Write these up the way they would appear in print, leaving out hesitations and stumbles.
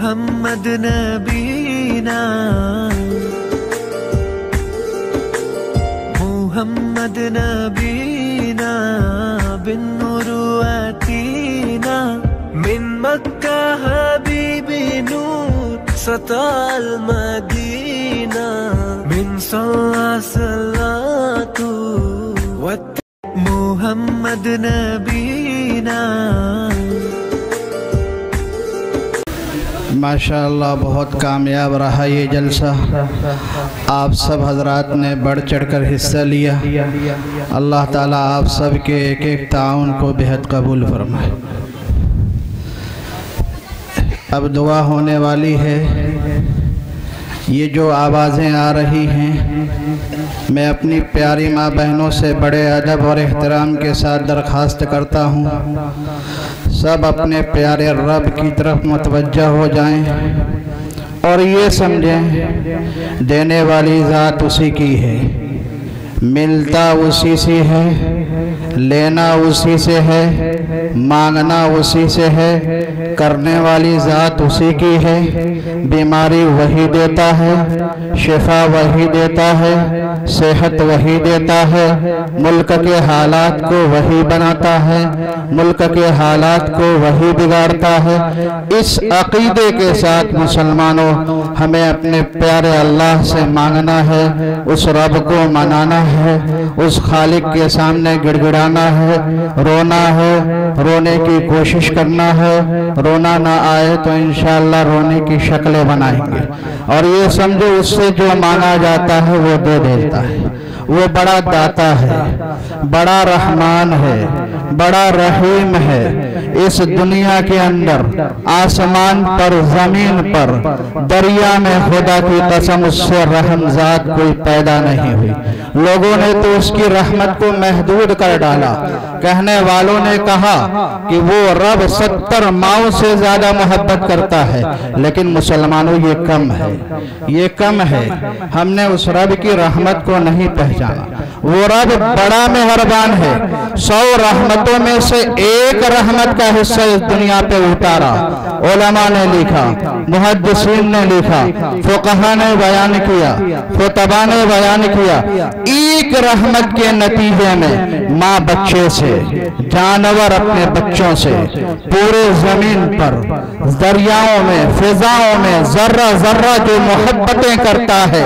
محمد نبینا محمد نبینا بالنور آتینا من مکہ حبیبی نور سطع المدینہ من صلی صلاة محمد نبینا. ماشاءاللہ بہت کامیاب رہا یہ جلسہ. آپ سب حضرات نے بڑھ چڑھ کر حصہ لیا. اللہ تعالیٰ آپ سب کے ایک ایک تعاون کو بہت قبول فرمائے. اب دعا ہونے والی ہے. یہ جو آوازیں آ رہی ہیں میں اپنی پیاری ماں بہنوں سے بڑے ادب اور احترام کے ساتھ درخواست کرتا ہوں سب اپنے پیارے رب کی طرف متوجہ ہو جائیں اور یہ سمجھیں دینے والی ذات اسی کی ہے، ملتا اسی سے ہے، لینا اسی سے ہے، مانگنا اسی سے ہے، کرنے والی ذات اسی کی ہے. بیماری وہی دیتا ہے، شفا وہی دیتا ہے، صحت وہی دیتا ہے، ملک کے حالات کو وہی بناتا ہے، ملک کے حالات کو وہی بگاڑتا ہے. اس عقیدے کے ساتھ مسلمانوں ہمیں اپنے پیارے اللہ سے مانگنا ہے، اس رب کو منانا ہے، اس خالق کے سامنے گڑ گڑانا ہے، رونا ہے، رونے کی کوشش کرنا ہے. رونا نہ آئے تو انشاءاللہ رونے کی شکلیں بنائیں گے اور یہ سمجھو اس سے جو مانگا جاتا ہے وہ دے دیتا ہے. وہ بڑا داتا ہے، بڑا رحمان ہے، بڑا رحیم ہے. اس دنیا کے اندر آسمان پر، زمین پر، دریا میں خدا کی قسم اس سے رحم ذات کوئی پیدا نہیں ہوئی. لوگوں نے تو اس کی رحمت کو محدود کر ڈالا. کہنے والوں نے کہا کہ وہ رب 70 ماؤں سے زیادہ محبت کرتا ہے، لیکن مسلمانوں یہ کم ہے، یہ کم ہے. ہم نے اس رب کی رحمت کو نہیں پہچانا. وہ رب بڑا مہربان ہے. 100 رحمتوں میں سے ایک رحمت کا حصہ اس دنیا پہ اتارا. علماء نے لکھا، محدثین نے لکھا، فقہاء نے بیان کیا، خطباء نے بیان کیا. ایک رحمت کے نتیجے میں ماں بچے سے، جانور اپنے بچوں سے، پورے زمین پر، دریاؤں میں، فضاؤں میں ذرہ ذرہ جو محبتیں کرتا ہے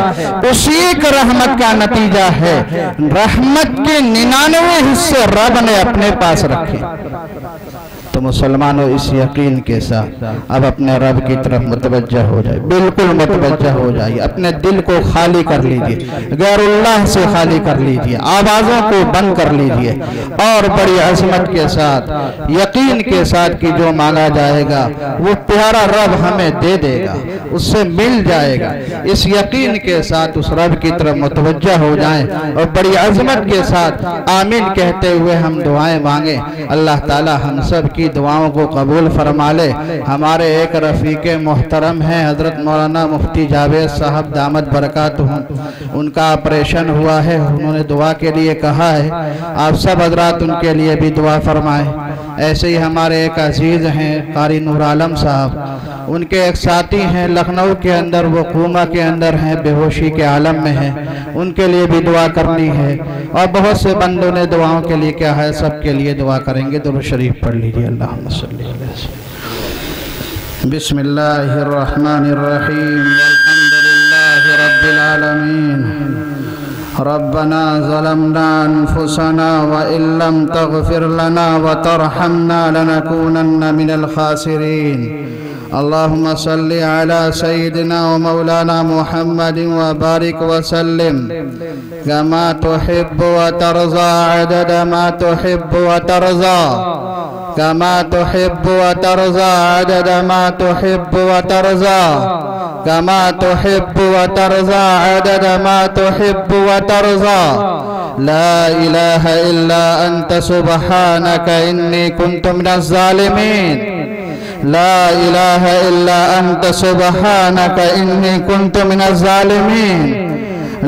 اسی ایک رحمت کا نتیجہ ہے. رحمت کے 99 حصے رب نے اپنے پاس رکھے. تو مسلمانوں اس یقین کے ساتھ اب اپنے رب کی طرف متوجہ ہو جائے، بالکل متوجہ ہو جائیے. اپنے دل کو خالی کر لیجئے، غیر اللہ سے خالی کر لیجئے، آوازوں کو بند کر لیجئے اور بڑی عظمت کے ساتھ، یقین کے ساتھ کہ جو مانگا جائے گا وہ پیارا رب ہمیں دے دے گا، اس سے مل جائے گا. اس یقین کے ساتھ اس رب کی طرف متوجہ ہو جائیں اور بڑی عظمت کے ساتھ آمین کہتے ہوئے ہم دعائیں مانگیں. اللہ تعالی ہم سب کی دعاؤں کو قبول فرما لے. ہمارے ایک رفیق محترم ہیں حضرت مولانا مفتی جاوید صاحب دامت برکاتہم، ان کا آپریشن ہوا ہے. انہوں نے دعا کے لیے کہا ہے، آپ سب حضرات ان کے لیے بھی دعا فرمائیں. ایسے ہی ہمارے ایک عزیز ہیں قاری نور عالم صاحب، ان کے ایک ساتھی ہیں لکھنؤ کے اندر، وہ کوما کے اندر ہیں، بے ہوشی کے عالم میں ہیں. ان کے لیے بھی دعا کرنی ہے اور بہت سے بندوں نے دعاؤں کے لیے کیا ہے، سب کے لیے دعا کریں گے. درود شریف پڑھ لیجیے. اللہم صلی علیہ وسلم. بسم اللہ الرحمن الرحیم. والحمد للہ رب العالمین. ربنا ظلمنا انفسنا وإن لم تغفر لنا وترحمنا لنكونن من الخاسرين. اللهم صل على سيدنا ومولانا محمد وبارك وسلم كما تحب وترضى عدد ما تحب وترضى، كما تحب وترضى عدد ما تحب وترضى، كما تحب وترضى عدد ما تحب وترضى. لا إله إلا أنت سبحانك إني كنت من الظالمين. لا إله إلا أنت سبحانك إني كنت من الظالمين.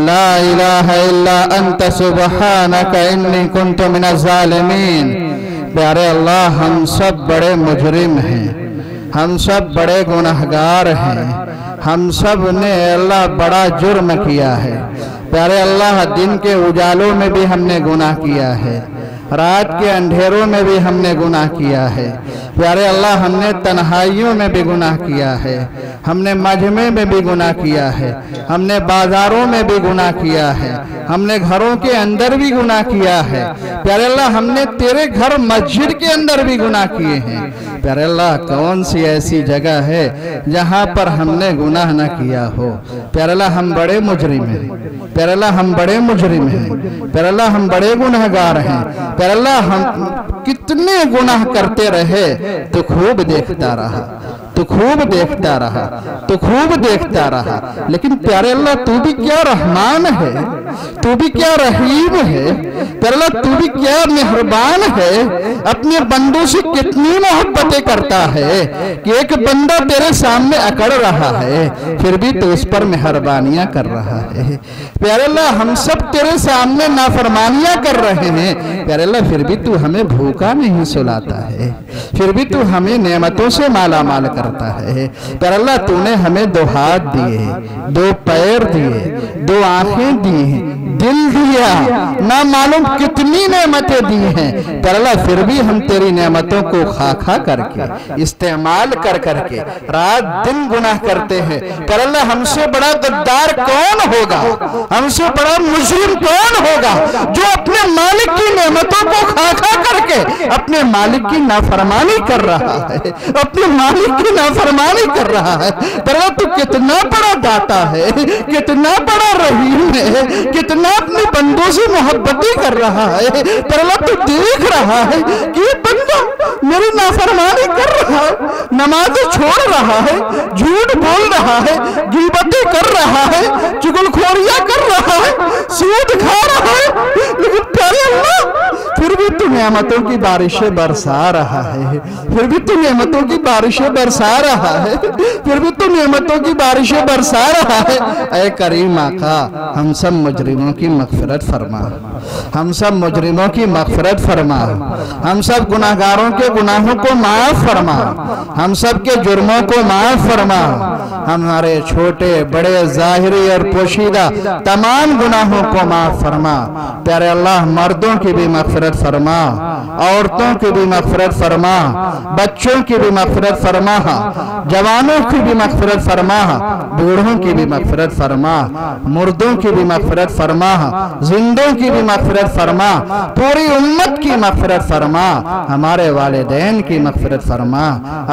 لا إله إلا أنت سبحانك إني كنت من الظالمين. پیارے اللہ ہم سب بڑے مجرم ہیں، ہم سب بڑے گناہگار ہیں، ہم سب نے اللہ بڑا جرم کیا ہے۔ پیارے اللہ، دن کے اجالوں میں بھی ہم نے گناہ کیا ہے، رات کے اندھیروں میں بھی ہم نے گناہ کیا ہے۔ پیارے اللہ، ہم نے تنہائیوں میں بھی گناہ کیا ہے، ہم نے مجمع میں بھی گناہ کیا ہے، ہم نے بازاروں میں بھی گناہ کیا ہے، ہم نے گھروں کے اندر بھی گناہ کیا ہے۔ پیارے اللہ، ہم نے تیرے گھر مسجد کے اندر بھی گناہ کیے ہیں۔ پیارے اللہ، کون سی ایسی جگہ ہے جہاں پر ہم نے گناہ نہ کیا ہو؟ پیارے اللہ، ہم بڑے مجرم ہیں، پیارے اللہ ہم بڑے مجرم ہیں، پیارے اللہ ہم بڑے گناہگار ہیں۔ پیارے اللہ، ہم کتنے گناہ کرتے رہے تو خوب دیکھتا رہا، تو خوب دیکھتا رہا، تو خوب دیکھتا رہا، لیکن پیارے اللہ تو بھی کیا رحمان ہے، تو بھی کیا رحیم ہے، پیارے اللہ تو بھی کیا مہربان ہے، اپنے بندوں سے کتنی محبتیں کرتا ہے کہ ایک بندہ تیرے سامنے اکڑ رہا ہے پھر بھی تو اس پر مہربانیاں کر رہا ہے۔ پیارے اللہ، ہم سب تیرے سامنے نافرمانیاں کر رہے ہیں، پیارے اللہ پھر بھی تو ہمیں بھوکا نہیں سلاتا ہے، پھر بھی تو ہمیں نعمتوں سے مالا مال کرتا ہے۔ پیارے اللہ، تو نے ہمیں 2 ہاتھ دیے، 2 پیر دیے، 2 آنکھیں دی ہیں، دل دیا، نہ معلوم کتنی نعمتیں دی ہیں۔ پیارے اللہ، پھر بھی ہم تیری نعمتوں کو کھا کھا کر کے، استعمال کر کر کے رات دن گناہ کرتے ہیں۔ پیارے اللہ، ہم سے بڑا غدار کون ہوگا، ہم سے بڑا مجرم کون ہوگا جو اپنے مالک کی نعمتوں کو کھا کھا کر کے اپنے مالک کی نافرمانی کر رہا ہے، اپنے مالک کی نافرمانی کر رہا ہے۔ پیارے اللہ، تو کتنا بڑا داتا ہے، کتنا بڑا رحیم ہے، کتنا اپنے بندوں سے محبتیں کر رہا ہے۔ پیارے اللہ، تو دیکھ رہا ہے کہ یہ بندہ میری نافرمانی کر رہا ہے، نمازیں چھوڑ رہا ہے، جھوٹ بول رہا ہے، غیبتیں کر رہا ہے، چغلخوریاں کر رہا ہے، سود کھا رہا ہے، لیکن پیارے اللہ پھر بھی تو نعمتوں کی بارشیں برسا رہا ہے، پھر بھی تو نعمتوں کی بارشیں برسا رہا ہے، پھر بھی تو نعمتوں کی بارشیں برسا رہا ہے۔ اے کریم آقا، ہم سب مجرموں کی مغفرت فرما، ہم سب مجرموں کی مغفرت فرما، ہم سب گناہگاروں کے گناہوں کو معاف فرما، ہم سب کے جرموں کو معاف فرما، ہمارے چھوٹے بڑے ظاہری اور پوشیدہ تمام گناہوں کو معاف فرما۔ پیارے اللہ، مردوں کی بھی مغفرت فرما، عورتوں کی بھی مغفرت فرما، بچوں کی بھی مغفرت فرما، جوانوں کی بھی مغفرت فرما، بوڑھوں کی بھی مغفرت فرما، مردوں کی بھی مغفرت فرما، زندوں کی بھی مغفرت فرما، پوری امت کی مغفرت فرما، ہمارے والدین کی مغفرت فرما،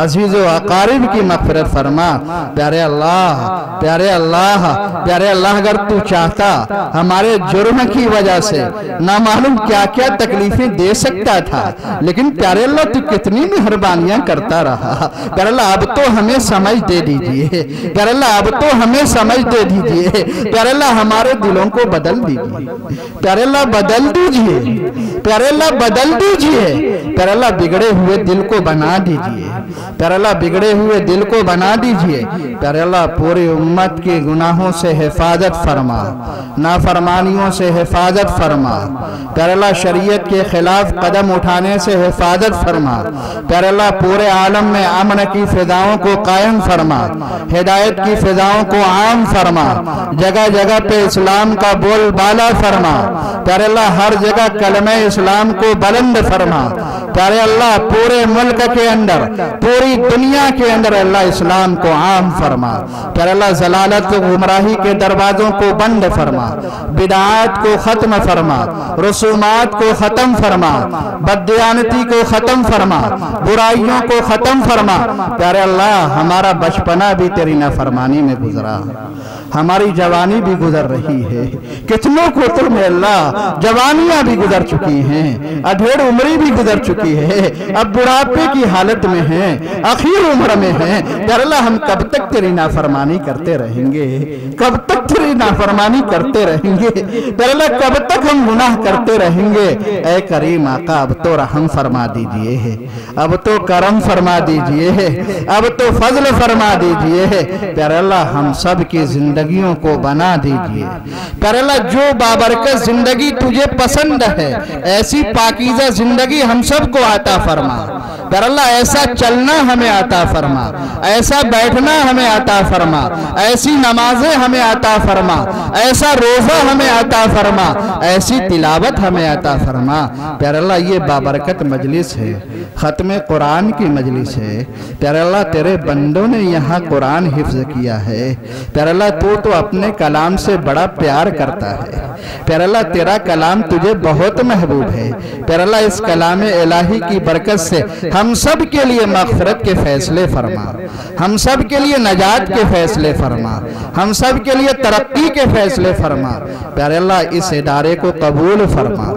عزیز و اقارب کی مغفرت فرما۔ پیارے اللہ، پیارے اللہ، پیارے اللہ، اگر تو چاہتا ہمارے جرم کی وجہ سے نہ معلوم کیا کیا تکلیفیں دے سکتا تھا، لیکن پیارے اللہ تو کتنی مہربانیاں کرتا رہا۔ پیارے اللہ، اب تو ہمیں سمجھ دے دیجئے، پیارے اللہ اب تو ہمیں سمجھ دے دیجئے، پیارے اللہ ہمارے دلوں کو بدل دیجئے، پیارے اللہ بدل دیجئے، پیارے اللہ بدل دیجئے، پیارے اللہ بگڑے ہوئے دل کو بنا دیجئے، پیارے اللہ بگڑے ہوئے دل کو بنا دیجئے۔ پیارے اللہ پوری امت کے گناہوں سے حفاظت فرما، نافرمانیوں سے حفاظت فرما، پیارے اللہ شریعت کے خلاف قدم اٹھانے سے حفاظت فرما۔ پیارے اللہ پورے عالم میں امن کی فضاؤں کو قائم فرما، ہدایت کی فضاؤں کو عام فرما، جگہ جگہ پہ اسلام کا بول بالا فرما۔ پیارے اللہ ہر جگہ کلمہ اسلام کو بلند فرما۔ پیارے اللہ پورے ملک کے اندر، پوری دنیا کے اندر اللہ اسلام کو عام فرما۔ پیارے اللہ ضلالت و گمراہی کے دروازوں کو بند فرما، بدعات کو ختم فرما، رسومات کو ختم فرما، بددیانتی کو ختم فرما، برائیوں کو ختم فرما۔ پیارے اللہ ہمارا بچپنا بھی تیری نافرمانی میں گزرا، ہماری جوانی بھی گزر رہی ہے، کتنوں کو تم نے اللہ جوانیاں بھی گزر چکی ہیں، ادھیڑ عمری بھی گزر چکی ہے، اب بڑھاپے کی حالت میں ہیں، اخیر عمر میں ہیں۔ پیارے اللہ ہم کب تک تیری نافرمانی کرتے رہیں گے، کب تک تیری نافرمانی کرتے رہیں گے، پیارے اللہ کب تک ہم گناہ کرتے رہیں گے۔ اے کریم آقا اب تو رحم فرما دیجئے، اب تو کرم فرما دیجئے، اب تو فضل فرما دیجئے۔ پیارے اللہ ہم سب کی زندگیوں کو بنا دیجئے۔ پیارے اللہ جو بابرکت زندگی تجھے پسند ہے ایسی پاکیزہ زندگی ہم سب کو عطا فرما۔ پیارے اللہ ایسا چلنا ہمیں عطا فرما، ایسا بیٹھنا ہمیں عطا فرما، ایسی نمازیں ہمیں عطا فرما، ایسا روزہ ہمیں عطا فرما، ایسی تلاوت ہمیں عطا فرما۔ پیارے اللہ یہ بابرکت مجلس ہے، ختم قرآن کی مجلس ہے۔ پیارے اللہ تیرے بندوں نے یہاں قرآن حفظ کیا ہے۔ پیارے اللہ تو اپنے کلام سے بڑا پیار کرتا ہے۔ پیارے اللہ تیرا کلام تجھے بہت محبوب ہے۔ پیارے اللہ اس کلام الہی کی برکت سے ہم سب کے لیے مغفرت کے فیصلے فرما، ہم سب کے لیے نجات کے فیصلے فرما، ہم سب کے لیے ترقی کے فیصلے فرما۔ پیارے اللہ اس ادارے کو قبول فرما،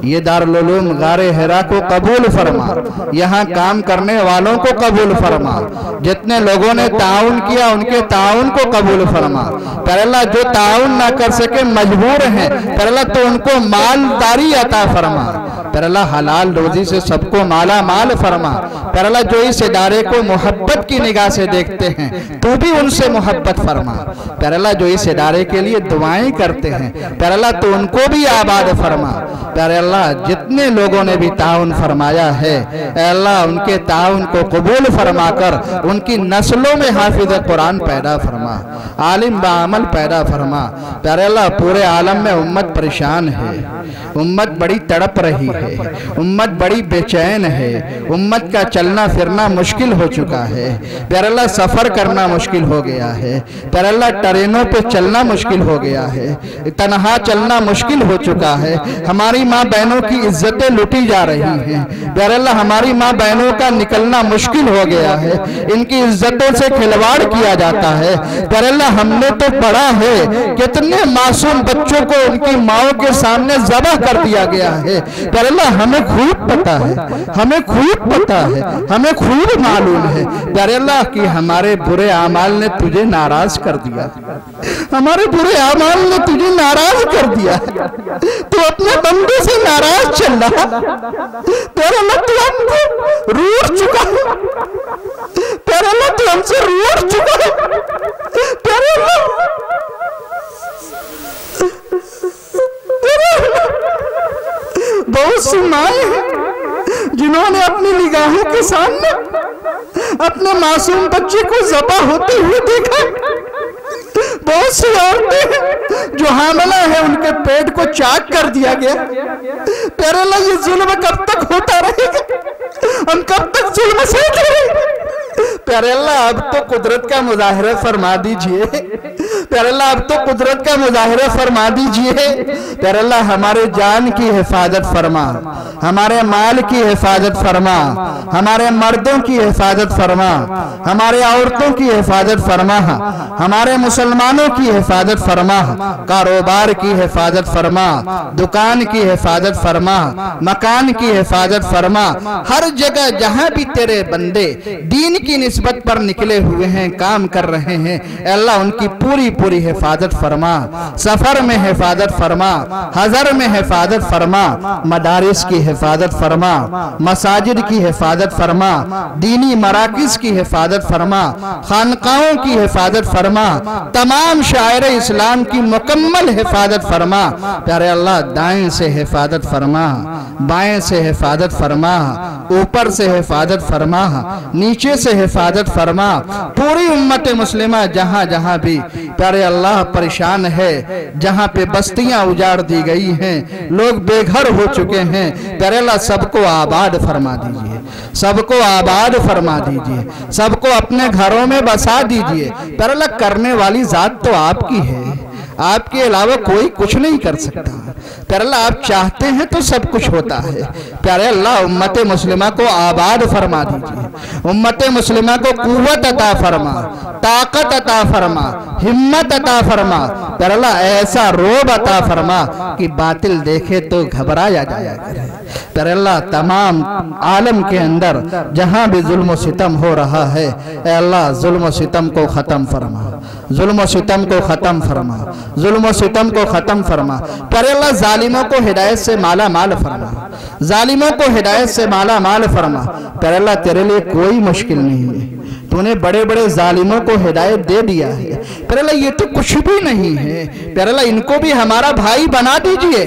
یہ دارالعلوم غار حرا کو قبول فرما، یہاں کام کرنے والوں کو قبول فرما، جتنے لوگوں نے تعاون کیا ان کے تعاون کو قبول فرما۔ پیارے اللہ جو تعاون نہ کر سکے مجبور ہیں، پیارے اللہ تو ان کو مالداری عطا فرما۔ پیارے اللہ حلال روزی سے سب کو مالا مال فرما۔ پیارے اللہ جو اس ادارے کو محبت کی نگاہ سے دیکھتے ہیں تو بھی ان سے محبت فرما۔ پیارے اللہ جو اس ادارے کے لیے دعائیں کرتے ہیں پیارے اللہ تو ان کو بھی آباد فرما۔ پیارے اللہ جتنے لوگوں نے بھی تعاون فرمایا ہے اے اللہ ان کے تعاون کو قبول فرما کر ان کی نسلوں میں حافظ قرآن پیدا فرما، عالم بعمل پیدا فرما۔ پیارے اللہ پورے عالم میں امت پریشان ہے، امت بڑی تڑپ رہی ہے، امت بڑی بے چین ہے، امت کا چلنا پھرنا مشکل ہو چکا ہے۔ پیارے اللہ سفر کرنا مشکل ہو گیا ہے، پیارے اللہ ٹرینوں پہ چلنا مشکل ہو گیا ہے، تنہا چلنا مشکل ہو چکا ہے۔ ہماری ماں بہنوں کی عزتیں لوٹی جا رہی ہیں، پیارے اللہ ہماری ماں بہنوں کا نکلنا مشکل ہو گیا ہے، ان کی عزتوں سے کھلواڑ کیا جاتا ہے۔ پیارے اللہ ہم نے تو پڑھا ہے کتنے معصوم بچوں کو ان کی ماؤں کے سامنے ذبح کر دیا گیا ہے۔ پیارے اللہ ہمیں خوب پتا ہے، ہمیں خوب پتا ہے، ہمیں خوب معلوم ہے پیارے اللہ کہ ہمارے برے اعمال نے تجھے ناراض کر دیا، ہمارے برے اعمال نے تجھے ناراض کر دیا، تو اپنے بندے سے ناراض چل رہا۔ پیارے اللہ تو ہم سے روٹ چکا ہے، پیارے اللہ تو ہم سے روٹ چکا ہے۔ پیارے اللہ بہت سی مائیں ہیں جنہوں نے اپنی نگاہوں کے سامنے اپنے معصوم بچے کو ذبح ہوتے ہوئے دیکھا، بہت سی عورتیں ہیں جو حاملہ ہیں ان کے پیٹ کو چاک کر دیا گیا۔ پیارے اللہ یہ ظلم کب تک ہوتا رہے گا؟ ہم کب تک ظلم سہتے رہیں گے؟ پیارے اللہ اب تو قدرت کا مظاہرہ فرما دیجئے، پیارے اللہ اب تو قدرت کا مظاہرہ فرما دیجئے۔ پیارے اللہ ہمارے جان کی حفاظت فرما، ہمارے مال کی حفاظت فرما، ہمارے مردوں کی حفاظت فرما، ہمارے عورتوں کی حفاظت فرما، ہمارے مسلمانوں کی حفاظت فرما، کاروبار کی حفاظت فرما، دکان کی حفاظت فرما، مکان کی حفاظت فرما۔ ہر جگہ جہاں بھی تیرے بندے دین کی نسبت پر نکلے ہوئے ہیں، کام کر رہے ہیں، اے اللہ ان کی پوری پوری حفاظت فرما، سفر میں حفاظت فرما، حضر میں حفاظت فرما، مدارس کی حفاظت فرما، مساجد کی حفاظت فرما، دینی مراکز کی حفاظت فرما، خانقاہوں کی حفاظت فرما، تمام شاعر اسلام کی مکمل حفاظت فرما۔ پیارے اللہ دائیں سے حفاظت فرما، بائیں سے حفاظت فرما، اوپر سے حفاظت فرما، نیچے سے حفاظت فرما۔ پوری امت مسلمہ جہاں جہاں بھی پیارے اللہ پریشان ہے، جہاں پہ بستیاں اجاڑ دی گئی ہیں، لوگ بے گھر ہو چکے ہیں، پیارے اللہ سب کو آباد فرما دیجئے، سب کو آباد فرما دیجئے، سب کو اپنے گھروں میں بسا دیجئے۔ پیارے اللہ کرنے والی ذات تو آپ کی ہے، آپ کے علاوہ کوئی کچھ نہیں کر سکتا۔ پیارے اللہ آپ چاہتے ہیں تو سب کچھ ہوتا ہے۔ پیارے اللہ امت مسلمہ کو آباد فرما دیجئے، امت مسلمہ کو قوت عطا فرما، طاقت عطا فرما، ہمت عطا فرما۔ پیارے اللہ ایسا روب عطا فرما کہ باطل دیکھے تو گھبرایا جایا کرے۔ پیارے اللہ تمام عالم کے اندر جہاں بھی ظلم و ستم ہو رہا ہے اے اللہ ظلم و ستم کو ختم فرما، ظلم و ستم کو ختم فرما، ظلم و ستم کو ختم فرما۔ پیارے اللہ ظالموں کو ہدایت سے مالا مال فرما، ظالموں کو ہدایت سے مالا مال فرما۔ پیارے اللہ تیرے لیے کوئی مشکل نہیں ہے، تو نے بڑے بڑے ظالموں کو ہدایت دے دیا ہے۔ پیارے اللہ یہ تو کچھ بھی نہیں ہے، پیارے اللہ ان کو بھی ہمارا بھائی بنا دیجئے،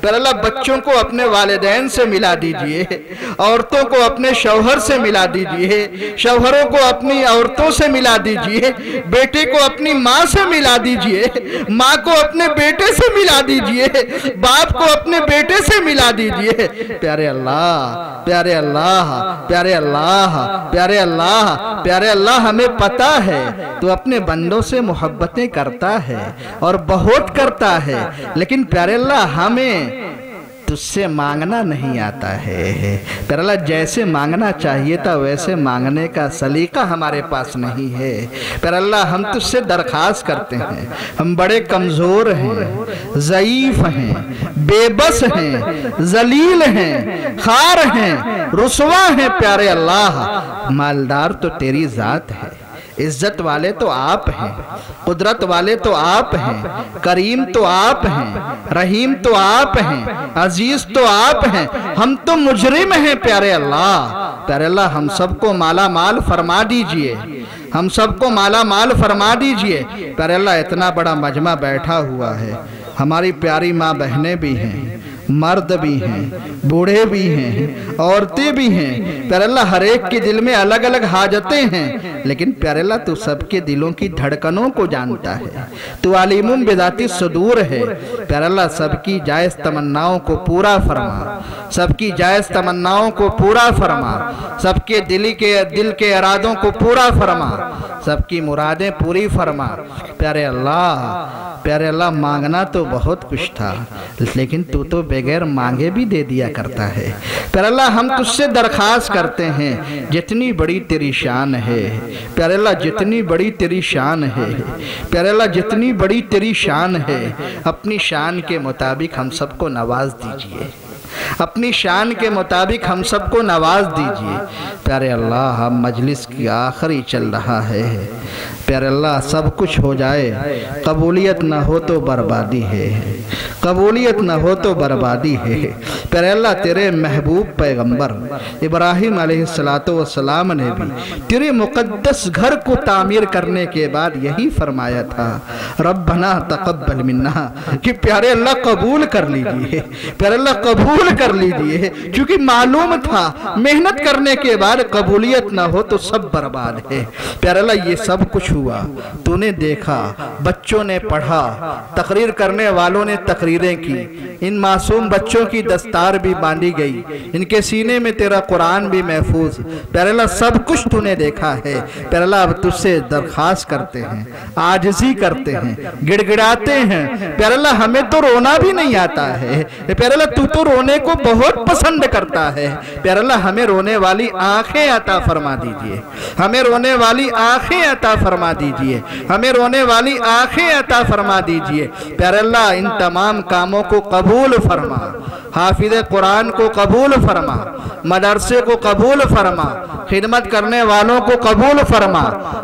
پھر اللہ بچوں کو اپنے والدین سے ملا دیجئے، عورتوں کو اپنے شوہر سے ملا دیجئے، شوہروں کو اپنی عورتوں سے ملا دیجئے، بیٹے کو اپنی ماں سے ملا دیجئے، ماں کو اپنے بیٹے سے ملا دیجئے، باپ کو اپنے بیٹے سے ملا دیجئے۔ پیارے اللہ، پیارے اللہ، پیارے اللہ، پیارے اللہ، پیارے اللہ، ہمیں پتہ ہے تو اپنے بندوں سے محبتیں کرتا ہے اور بہت کرتا ہے، لیکن پیارے اللہ ہمیں تجھ سے مانگنا نہیں آتا ہے۔ پیارے اللہ جیسے مانگنا چاہیے تھا ویسے مانگنے کا سلیقہ ہمارے پاس نہیں ہے۔ پیارے اللہ ہم تجھ سے درخواست کرتے ہیں، ہم بڑے کمزور ہیں، ضعیف ہیں، بے بس ہیں، ذلیل ہیں، خار ہیں، رسوا ہیں۔ پیارے اللہ مالدار تو تیری ذات ہے، عزت والے تو آپ ہیں، قدرت والے تو آپ ہیں، کریم تو آپ ہیں، رحیم تو آپ ہیں، عزیز تو آپ ہیں، ہم تو مجرم ہیں۔ پیارے اللہ، پیارے اللہ ہم سب کو مالا مال فرما دیجئے، ہم سب کو مالا مال فرما دیجئے۔ پیارے اللہ اتنا بڑا مجمع بیٹھا ہوا ہے، ہماری پیاری ماں بہنیں بھی ہیں، مرد بھی ہیں، بوڑھے بھی ہیں، عورتیں بھی ہیں۔ پیارے اللہ ہر ایک کے دل میں الگ الگ حاجتیں ہیں، لیکن پیارے اللہ تو سب کے دلوں کی دھڑکنوں کو جانتا ہے، تو علیم بذات الصدور ہے۔ پیارے اللہ سب کی جائز تمناؤں کو پورا فرما، سب کی جائز تمناؤں کو پورا فرما، سب کے دل کے ارادوں کو پورا فرما، سب کی مرادیں پوری فرما۔ پیارے اللہ مانگنا تو بہت کچھ تھا، لیکن تو بغیر مانگے بھی دے دیا کرتا ہے۔ پیارے اللہ ہم تجھ سے درخواست کرتے ہیں، جتنی بڑی تیری شان ہے پیارے اللہ، جتنی بڑی تیری شان ہے پیارے اللہ، جتنی بڑی تیری شان ہے، اپنی شان کے مطابق ہم سب کو نواز دیجئے، اپنی شان کے مطابق ہم سب کو نواز دیجئے۔ پیارے اللہ ہم مجلس کی آخری چل رہا ہے، پیارے اللہ سب کچھ ہو جائے، قبولیت نہ ہو تو بربادی ہے، قبولیت نہ ہو تو بربادی ہے۔ پیارے اللہ تیرے محبوب پیغمبر ابراہیم علیہ السلام نے بھی تیرے مقدس گھر کو تعمیر کرنے کے بعد یہی فرمایا تھا، ربنا تقبل منا، کہ پیارے اللہ قبول کر لیجئے، پیارے اللہ قبول کر لیجئے، چونکہ معلوم تھا محنت کرنے کے بعد قبولیت نہ ہو تو سب برباد ہے۔ پیارے اللہ یہ سب کچھ ہوا، تو نے دیکھا، بچوں نے پڑھا، تقریر کرنے والوں نے تقریریں کی، ان معصوم بچوں کی دستار بھی باندھی گئی، ان کے سینے میں تیرا قرآن بھی محفوظ۔ پیارے اللہ سب کچھ تو نے دیکھا ہے۔ پیارے اللہ اب تجھ سے درخواست کرتے ہیں، عاجزی کرتے ہیں، گڑ گڑاتے ہیں۔ پیارے اللہ ہمیں تو رونا بھی نہیں آتا ہے، پیارے اللہ تو تو رونے کو بہت پسند کرتا ہے۔ پیارے اللہ ہمیں رونے والی آنکھیں عطا فرما دیجئے، ہمیں رونے والی آنکھیں عطا فرما دیجئے، ہمیں رونے والی آنکھیں عطا فرما دیجئے۔ پیارے اللہ ان تمام کاموں کو قبول فرما، حافظ قرآن کو قبول فرما، مدرسے کو قبول فرما، خدمت کرنے والوں کو قبول فرما،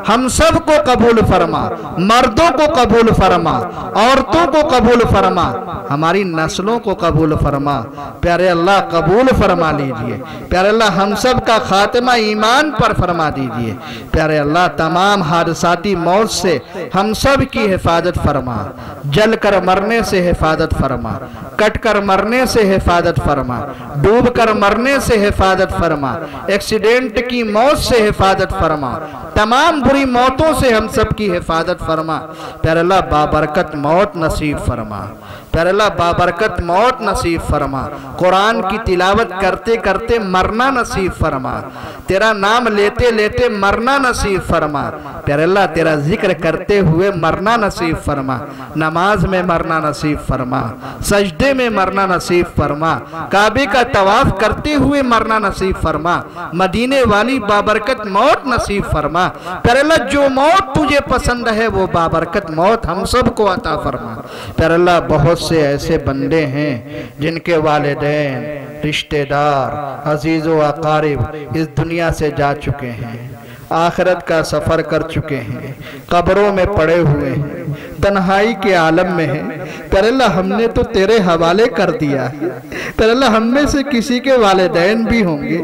ہم سب کو قبول فرما، مردوں کو قبول فرما، عورتوں کو قبول فرما، ہماری نسلوں کو قبول فرما۔ پیارے اللہ قبول فرما لیجئے۔ پیارے اللہ ہم سب کا خاتمہ ایمان پر فرما دیجئے۔ پیارے اللہ تمام حادثاتی موت سے ہم سب کی حفاظت فرما، جل کر مرنے سے حفاظت فرما، کٹ کر مرنے سے حفاظت فرما، ڈوب کر مرنے سے حفاظت فرما، ایکسیڈنٹ کی موت سے حفاظت فرما، تمام بری موتوں سے ہم سب کی حفاظت فرما۔ پیارے اللہ بابرکت موت نصیب فرما، پیارے اللہ بابرکت موت نصیب فرما، قرآن کی تلاوت کرتے کرتے مرنا نصیب فرما، تیرا نام لیتے لیتے مرنا نصیب فرما۔ پیارے اللہ تیرا ذکر کرتے ہوئے مرنا نصیب فرما، نماز میں مرنا نصیب فرما، سجدے میں مرنا نصیب فرما، کعبے کا طواف کرتے ہوئے مرنا نصیب فرما، مدینے والی بابرکت موت نصیب فرما۔ پیارے اللہ جو موت تجھے پسند ہے وہ بابرکت موت ہم سب کو عطا فرما۔ پیارے اللہ بہت سے ایسے بندے ہیں جن کے والدین، رشتہ دار، عزیز و اقارب اس دنیا سے جا چکے ہیں، آخرت کا سفر کر چکے ہیں، قبروں میں پڑے ہوئے ہیں، تنہائی کے عالم میں ہیں۔ پیارے اللہ ہم نے تو تیرے حوالے کر دیا ہے۔ پیارے اللہ ہم میں سے کسی کے والدین بھی ہوں گے،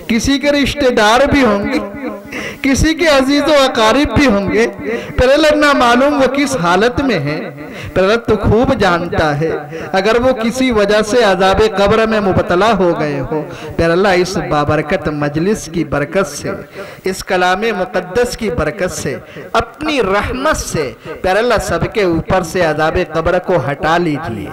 کسی کے رشتہ دار بھی ہوں گے، کسی کے عزیز و اقارب بھی ہوں گے، پھر اللہ نہ معلوم وہ کس حالت میں ہے، پھر اللہ تو خوب جانتا ہے اگر وہ کسی وجہ سے عذاب قبر میں مبتلا ہو گئے ہو، پھر اللہ اس بابرکت مجلس کی برکت سے، اس کلام مقدس کی برکت سے، اپنی رحمت سے پھر اللہ سب کے اوپر سے عذاب قبر کو ہٹا لیجئے،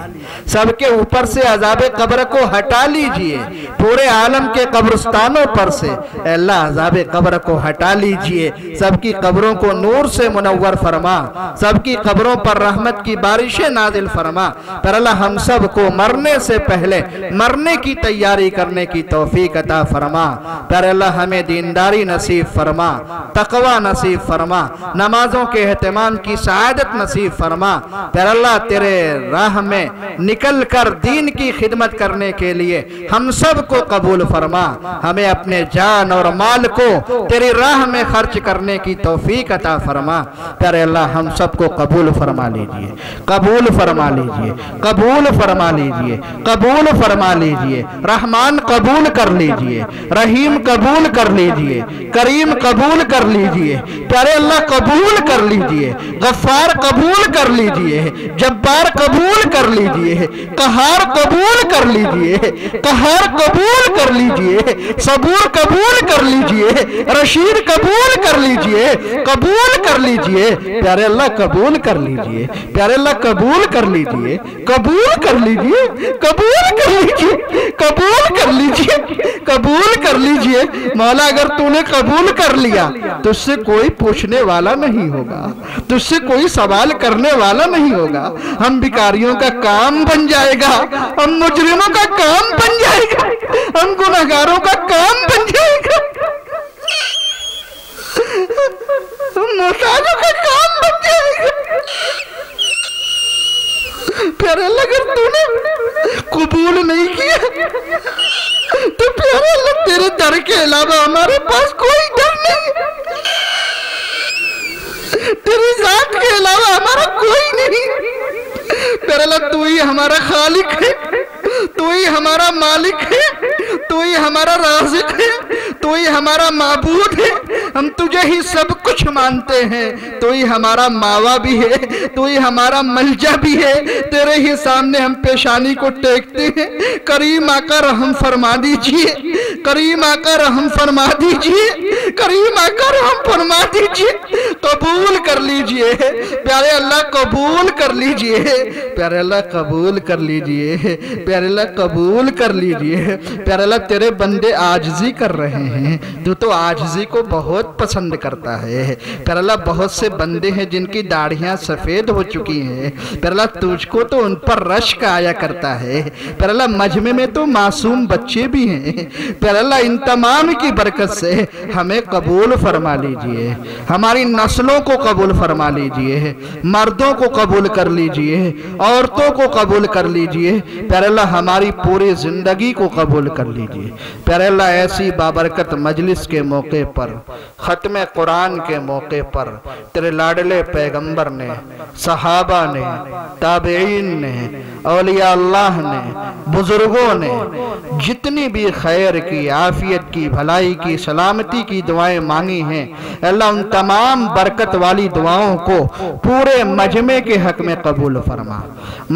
سب کے اوپر سے عذاب قبر کو ہٹا لیجئے، پورے عالم کے قبرستانوں پر سے اے اللہ عذاب قبر کو ہٹا لیجئے، سب کی قبروں کو نور سے منور فرما، سب کی قبروں پر رحمت کی بارشیں نازل فرما، پر اللہ ہم سب کو مرنے سے پہلے مرنے کی تیاری کرنے کی توفیق عطا فرما، پر اللہ ہمیں دینداری نصیب فرما، تقوی نصیب فرما، نمازوں کے اہتمام کی سعادت نصیب فرما، پر اللہ تیرے راہ میں نکل کر دین کی خدمت کرنے کے لیے ہم سب کو قبول فرما، ہمیں اپنے جان اور مال کو تیری راہ میں خرچ کرنے کی توفیق عطا فرما، پیارے اللہ ہم سب کو قبول فرما لیجئے، قبول فرما لیجئے، قبول فرما لیجئے، قبول فرما لیجئے، رحمان قبول کر لیجئے، رحیم قبول کر لیجئے، کریم قبول کر لیجئے، پیارے اللہ قبول کر لیجئے، غفار قبول کر لیجئے، جبار قبول کر لیجئے، قہار قبول کر لیجئے، قہار قبول کر لیجئے، صبور قبول کر لیجئے، رشید قبول کر لیجئے، قبول کر لیجئے، پیارے اللہ قبول کر لیجئے، پیارے اللہ قبول کر لیجئے، قبول کر لیجئے، قبول کر لیجئے، قبول کر لیجئے، قبول کر لیجئے، مولا اگر تو نے قبول کر لیا تو اس سے کوئی پوچھنے والا نہیں ہوگا، تو اس سے کوئی سوال کرنے والا نہیں ہوگا، ہم بیکاریوں کا کام بن جائے گا، ہم مجرموں کا کام بن جائے گا، ہم گناہگاروں کا کام بن جائے گا، ہم محتاجوں کا کام بن جائے گا۔ پیارے اللہ اگر تو نے قبول نہیں کیا تو پیارے اللہ تیرے در کے علاوہ ہمارے پاس کوئی در نہیں، تیری ذات کے علاوہ ہمارا کوئی نہیں، پیارے اللہ تو ہی ہمارا خالق ہے، تو ہی ہمارا مالک ہے، تو ہی ہمارا رازق ہے، تو ہی ہمارا معبود ہے، ہم تجھے ہی سب کچھ مانتے ہیں، تو ہی ہمارا ماوا بھی ہے، تو ہی ہمارا ملجا بھی ہے، تیرے ہی سامنے ہم پیشانی کو ٹیکتے ہیں، کریم آقا رحم فرما دیجئے، کریم آقا رحم فرما دیجئے، کریم آقا رحم فرما دیجئے، قبول کر لیجئے، پیارے اللہ قبول کر لیجئے، پیارے اللہ قبول کر لیجئے، پیارے اللہ قبول کر لیجئے، پیارے اللہ تیرے بندے عاجزی کر رہے ہیں، تو عاجزی کو بہت پسند کرتا ہے، پیارے اللہ بہت سے بندے ہیں جن کی داڑھیاں سفید ہو چکی ہیں، پیارے اللہ تجھ کو تو ان پر رشک آیا کرتا ہے، پیارے اللہ مجمع میں تو معصوم بچے بھی ہیں، پیارے اللہ ان تمام کی برکت سے ہمیں قبول فرما لیجئے، ہماری نسلوں کو قبول فرما لیجئے، مردوں کو قبول کر لیجئے، عورتوں کو قبول کر لیجئے، پیارے اللہ ہماری پوری زندگی کو قبول کر لیجئے، پیارے اللہ ایسی بابرکت مجلس کے موقع پر، ختم قرآن کے موقع پر تیرے لاڈلے پیغمبر نے، صحابہ نے، تابعین نے، اولیاء اللہ نے، بزرگوں نے جتنی بھی خیر کی، عافیت کی، بھلائی کی، سلامتی کی دعائیں مانگی ہیں، اللہ ان تمام برکت والی دعاؤں کو پورے مجمع کے حق میں قبول فرما،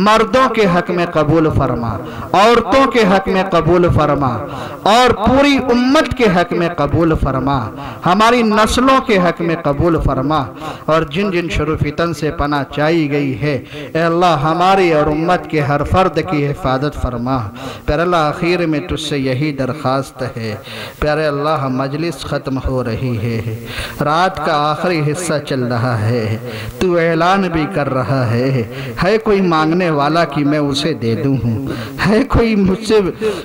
مردوں کے حق میں قبول فرما، عورتوں کے حق میں قبول فرما، اور پوری امت کے حق میں قبول فرما، ہماری نسلوں کے حق میں قبول فرما، اور جن جن شر و فتن سے پناہ چاہی گئی ہے اے اللہ ہماری اور امت کے ہر فرد کی حفاظت فرما، پیارے اللہ آخر میں تجھ سے یہی درخواست ہے، پیارے اللہ مجلس ختم ہو رہی ہے، رات کا آخری حصہ چل رہا ہے، تو اعلان بھی کر رہا ہے کوئی مانگنے والا کہ میں اسے دے دوں، ہے کوئی مجھ سے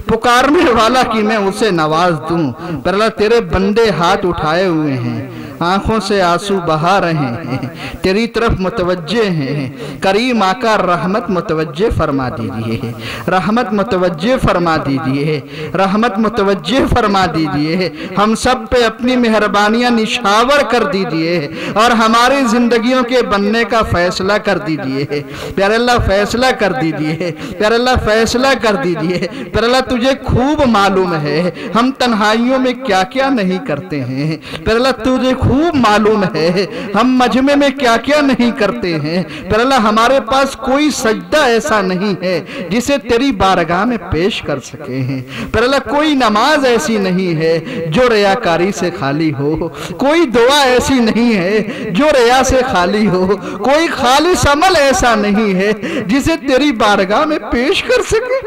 پکارنے والا کہ میں اسے نواز دوں، پر اللہ تیرے بندے ہاتھ اٹھائے ہوئے ہیں، آنکھوں سے آنسو بہا رہے ہیں، تیری طرف متوجہ ہیں، کریم آقا رحمت متوجہ فرما دیجئے، رحمت متوجہ فرما دیجئے، رحمت متوجہ فرما دیجئے، ہم سب پہ اپنی مہربانیاں نشاور کر دیجئے، اور ہماری زندگیوں کے بننے کا فیصلہ کر دیجئے، پیارے اللہ فیصلہ کر دیجئے، پیارے اللہ فیصلہ کر دیجئے، پیارے اللہ تجھے خوب معلوم ہے ہم تنہائیوں میں کیا کیا نہیں کرتے ہیں، پیارے اللہ تجھے خوب خوب معلوم ہے ہم مجمع میں کیا کیا نہیں کرتے ہیں۔ پھر اللہ ہمارے پاس کوئی سجدہ ایسا نہیں ہے جسے تیری بارگاہ میں پیش کر سکے ہیں۔ پھر اللہ کوئی نماز ایسی نہیں ہے جو ریاکاری سے خالی ہو، کوئی دعا ایسی نہیں ہے جو ریا سے خالی ہو، کوئی خالص عمل ایسا نہیں ہے جسے تیری بارگاہ میں پیش کر سکے۔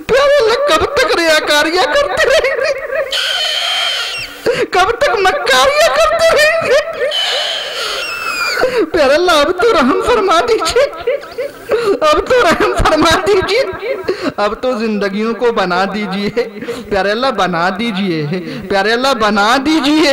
پیارے اللہ کب تک ریاکاریاں کرتے رہیں گے؟ کب تک مکاریاں کرتے رہیں گے؟ پیارے اللہ اب تو رحم فرما دیجئے، اب تو رحم فرما دیجئے، اب تو زندگیوں کو بنا دیجئے۔ پیارے اللہ بنا دیجئے، پیارے اللہ بنا دیجئے،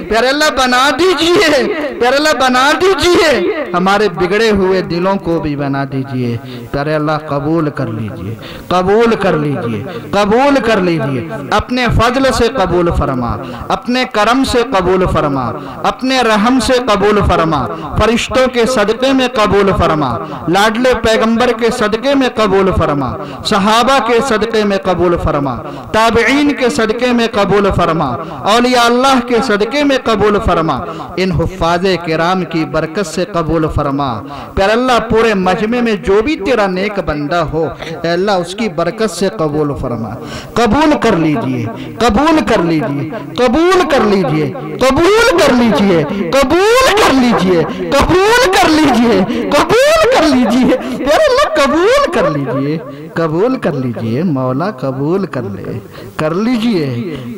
پیارے اللہ بنا دیجئے، پیارے اللہ بنا دیجئے، ہمارے بگڑے ہوئے دلوں کو بھی بنا دیجئے۔ پیارے اللہ قبول کر لیجئے، قبول کر لیجئے، قبول کر لیجئے، اپنے فضل سے قبول فرما، اپنے کرم سے قبول فرما، اپنے رحم سے قبول فرما، فرشتوں کے صدقے میں قبول فرما، لاڈلے پیغمبر کے صدقے میں قبول فرما، صحابہ کے صدقے میں قبول فرما، تابعین کے صدقے میں قبول فرما، اولیاء اللہ کے صدقے میں قبول فرما، ان حفاظ کرام کی برکت سے قبول فرما۔ پیارے اللہ پورے مجمع میں جو بھی تیرا نیک بندہ ہو اے اللہ اس کی برکت سے قبول فرما، قبول کر لیجئے، قبول کر لیجئے، قبول کر لیجئے، قبول کر لیجئے، قبول کر لیجئے، قبول کر لیجئے، قبول کر لیجئے، پیارے اللہ قبول کر لیجئے، قبول کر لیجئے، مولا قبول کر لے، کر لیجئے،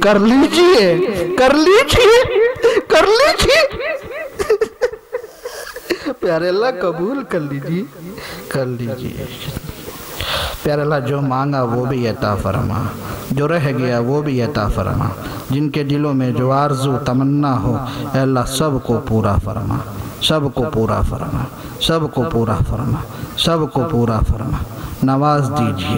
کر لیجئے، کر لیجئے، کر لیجئے، پیارے اللہ قبول کر لیجئے، کر لیجئے۔ پیارے اللہ جو مانگا وہ بھی عطا فرما، جو رہ گیا وہ بھی عطا فرما، جن کے دلوں میں جو آرزو تمنا ہو اے اللہ سب کو پورا فرما، سب کو پورا فرما، سب کو پورا فرما، سب کو پورا فرما، نواز دیجئے،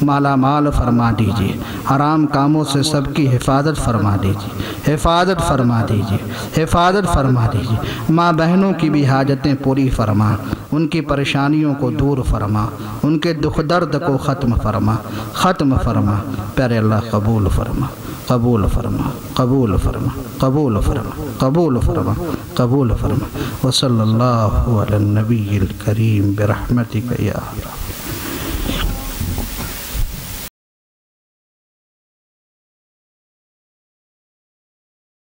مالا مال فرما دیجئے، حرام کاموں سے سب کی حفاظت فرما دیجئے، حفاظت فرما دیجئے، حفاظت فرما دیجئے، ماں بہنوں کی بھی حاجتیں پوری فرما، ان کی پریشانیوں کو دور فرما، ان کے دکھ درد کو ختم فرما، ختم فرما۔ پیارے اللہ قبول فرما، قبول فرما، قبول فرما، قبول فرما، قبول فرما، قبول فرما۔ وصلی اللہ علی النبی الکریم برحمتک یا رب۔